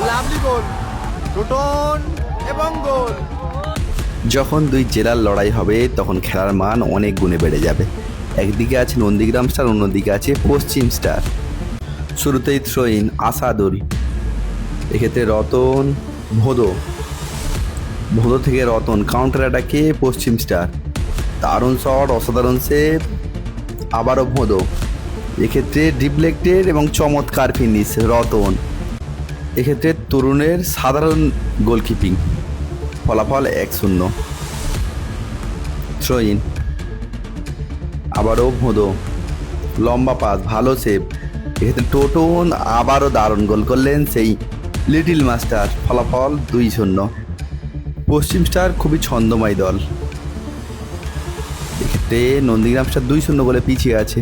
Lovely গোল, টোটন এবং গোল। যখন দুই জেলার লড়াই হবে তখন খেলার মান অনেক গুণে বেড়ে যাবে। একদিকে আছে নন্দীগ্রাম স্টার, অন্যদিকে আছে পশ্চিম স্টার। শুরুতেই থ্রোইন আসাদুল, এক্ষেত্রে রতন ভোদো, ভোদো থেকে রতন, কাউন্টার অ্যাটাকে পশ্চিম স্টার, দারুণ শট, অসাধারণ সেভ, আবারও ভোদো, এক্ষেত্রে ডিফ্লেক্টেড এবং চমৎকার ফিনিশ রতন। এক্ষেত্রে তরুণের সাধারণ গোলকিপিং, ফলাফল 1-0। থ্রোইন আবারও ভোদো, লম্বা পাস, ভালো সেভ, এক্ষেত্রে টোটন আবারও দারুণ গোল করলেন সেই লিটিল মাস্টার, ফলাফল 2-0। পশ্চিম স্টার খুবই ছন্দময় দল, এক্ষেত্রে নন্দীগ্রাম স্টার 2-0 গোলে পিছিয়ে আছে।